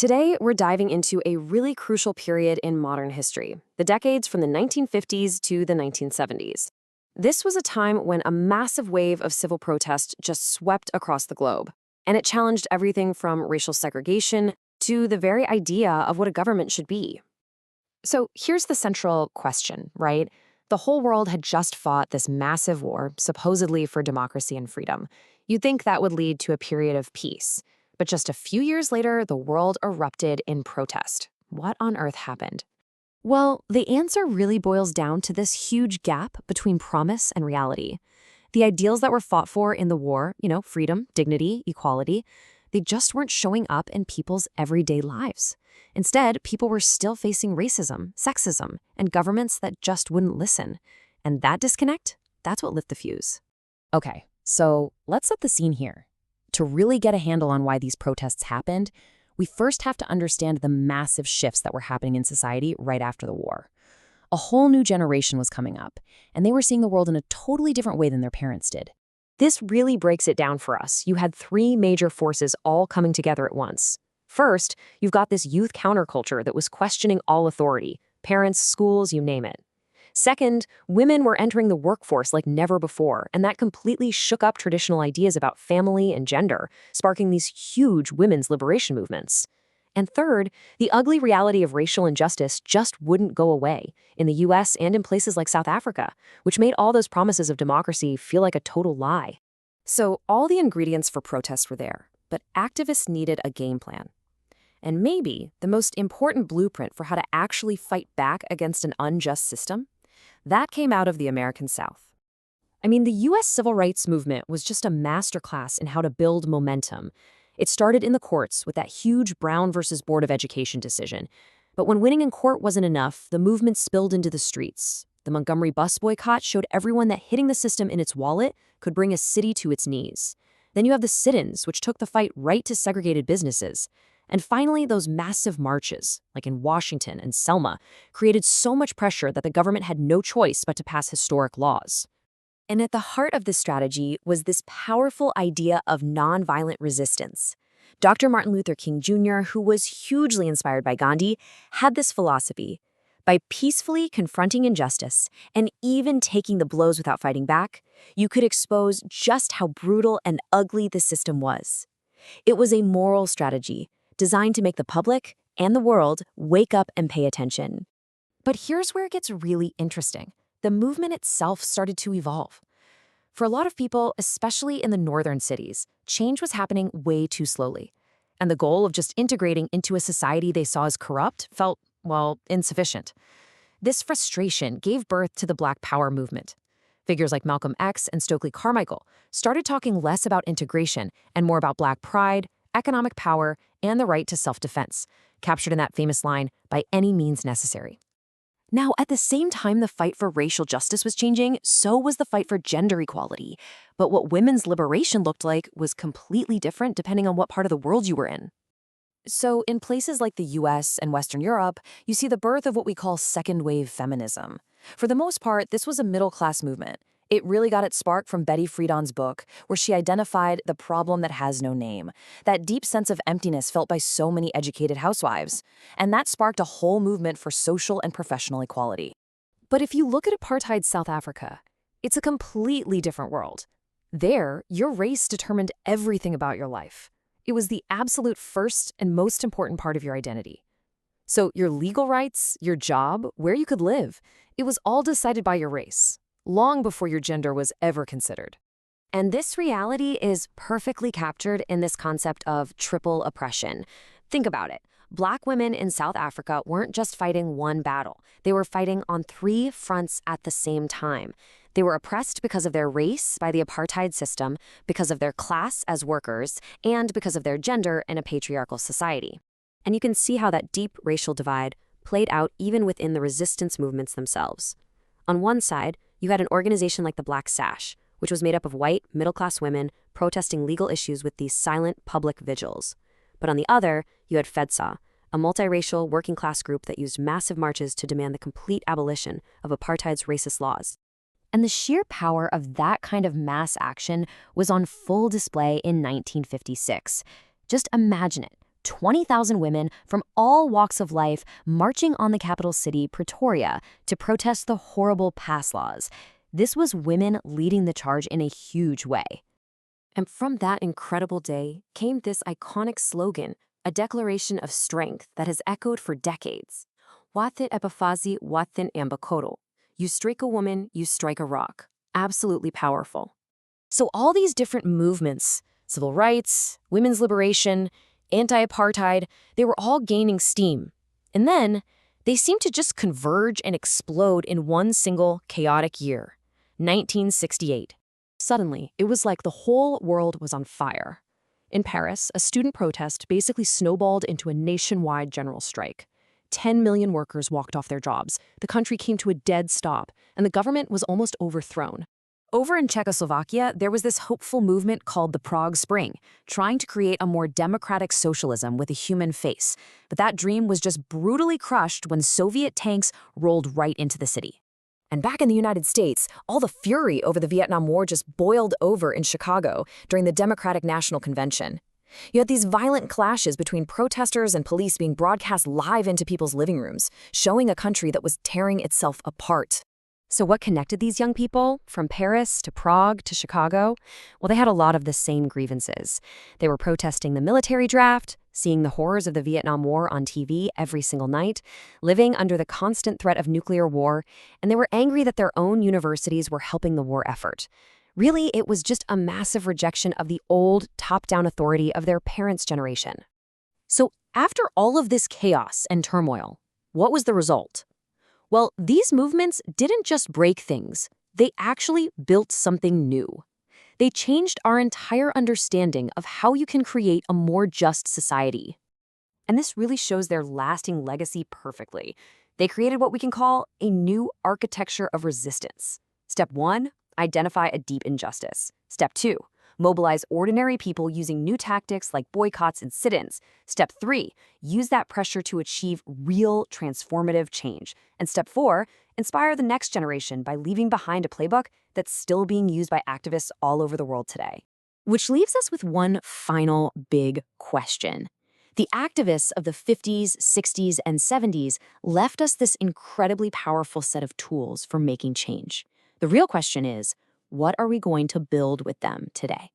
Today, we're diving into a really crucial period in modern history, the decades from the 1950s to the 1970s. This was a time when a massive wave of civil protest just swept across the globe, and it challenged everything from racial segregation to the very idea of what a government should be. So here's the central question, right? The whole world had just fought this massive war, supposedly for democracy and freedom. You'd think that would lead to a period of peace. But just a few years later, the world erupted in protest. What on earth happened? Well, the answer really boils down to this huge gap between promise and reality. The ideals that were fought for in the war, freedom, dignity, equality, they just weren't showing up in people's everyday lives. Instead, people were still facing racism, sexism, and governments that just wouldn't listen. And that disconnect, that's what lit the fuse. Okay, so let's set the scene here. To really get a handle on why these protests happened, we first have to understand the massive shifts that were happening in society right after the war. A whole new generation was coming up, and they were seeing the world in a totally different way than their parents did. This really breaks it down for us. You had three major forces all coming together at once. First, you've got this youth counterculture that was questioning all authority, parents, schools, you name it. Second, women were entering the workforce like never before, and that completely shook up traditional ideas about family and gender, sparking these huge women's liberation movements. And third, the ugly reality of racial injustice just wouldn't go away in the US and in places like South Africa, which made all those promises of democracy feel like a total lie. So all the ingredients for protests were there, but activists needed a game plan. And maybe the most important blueprint for how to actually fight back against an unjust system? That came out of the American South. I mean, the U.S. civil rights movement was just a masterclass in how to build momentum. It started in the courts with that huge Brown versus Board of Education decision. But when winning in court wasn't enough, the movement spilled into the streets. The Montgomery bus boycott showed everyone that hitting the system in its wallet could bring a city to its knees. Then you have the sit-ins, which took the fight right to segregated businesses. And finally, those massive marches, like in Washington and Selma, created so much pressure that the government had no choice but to pass historic laws. And at the heart of this strategy was this powerful idea of nonviolent resistance. Dr. Martin Luther King Jr., who was hugely inspired by Gandhi, had this philosophy. By peacefully confronting injustice and even taking the blows without fighting back, you could expose just how brutal and ugly the system was. It was a moral strategy designed to make the public and the world wake up and pay attention. But here's where it gets really interesting. The movement itself started to evolve. For a lot of people, especially in the northern cities, change was happening way too slowly. And the goal of just integrating into a society they saw as corrupt felt, insufficient. This frustration gave birth to the Black Power movement. Figures like Malcolm X and Stokely Carmichael started talking less about integration and more about Black pride, economic power, and the right to self-defense, captured in that famous line, "by any means necessary." Now, at the same time the fight for racial justice was changing, so was the fight for gender equality. But what women's liberation looked like was completely different depending on what part of the world you were in. So in places like the US and Western Europe, you see the birth of what we call second-wave feminism. For the most part, this was a middle-class movement. It really got its spark from Betty Friedan's book, where she identified the problem that has no name, that deep sense of emptiness felt by so many educated housewives. And that sparked a whole movement for social and professional equality. But if you look at apartheid South Africa, it's a completely different world. There, your race determined everything about your life. It was the absolute first and most important part of your identity. So your legal rights, your job, where you could live, it was all decided by your race, long before your gender was ever considered. And this reality is perfectly captured in this concept of triple oppression. Think about it. Black women in South Africa weren't just fighting one battle. They were fighting on three fronts at the same time. They were oppressed because of their race by the apartheid system, because of their class as workers, and because of their gender in a patriarchal society. And you can see how that deep racial divide played out even within the resistance movements themselves. On one side, you had an organization like the Black Sash, which was made up of white, middle-class women protesting legal issues with these silent public vigils. But on the other, you had FEDSA, a multiracial working-class group that used massive marches to demand the complete abolition of apartheid's racist laws. And the sheer power of that kind of mass action was on full display in 1956. Just imagine it. 20,000 women from all walks of life marching on the capital city, Pretoria, to protest the horrible pass laws. This was women leading the charge in a huge way. And from that incredible day came this iconic slogan, a declaration of strength that has echoed for decades. Wathin epifazi, wathin ambakoro. You strike a woman, you strike a rock. Absolutely powerful. So all these different movements, civil rights, women's liberation, anti-apartheid, they were all gaining steam. And then they seemed to just converge and explode in one single chaotic year, 1968. Suddenly, it was like the whole world was on fire. In Paris, a student protest basically snowballed into a nationwide general strike. 10 million workers walked off their jobs, the country came to a dead stop, and the government was almost overthrown. Over in Czechoslovakia, there was this hopeful movement called the Prague Spring, trying to create a more democratic socialism with a human face. But that dream was just brutally crushed when Soviet tanks rolled right into the city. And back in the United States, all the fury over the Vietnam War just boiled over in Chicago during the Democratic National Convention. You had these violent clashes between protesters and police being broadcast live into people's living rooms, showing a country that was tearing itself apart. So what connected these young people, from Paris to Prague to Chicago? Well, they had a lot of the same grievances. They were protesting the military draft, seeing the horrors of the Vietnam War on TV every single night, living under the constant threat of nuclear war, and they were angry that their own universities were helping the war effort. Really, it was just a massive rejection of the old, top-down authority of their parents' generation. So after all of this chaos and turmoil, what was the result? Well, these movements didn't just break things, they actually built something new. They changed our entire understanding of how you can create a more just society. And this really shows their lasting legacy perfectly. They created what we can call a new architecture of resistance. Step 1, identify a deep injustice. Step 2, mobilize ordinary people using new tactics like boycotts and sit-ins. Step 3, use that pressure to achieve real transformative change. And Step 4, inspire the next generation by leaving behind a playbook that's still being used by activists all over the world today. Which leaves us with one final big question. The activists of the 50s, 60s, and 70s left us this incredibly powerful set of tools for making change. The real question is, what are we going to build with them today?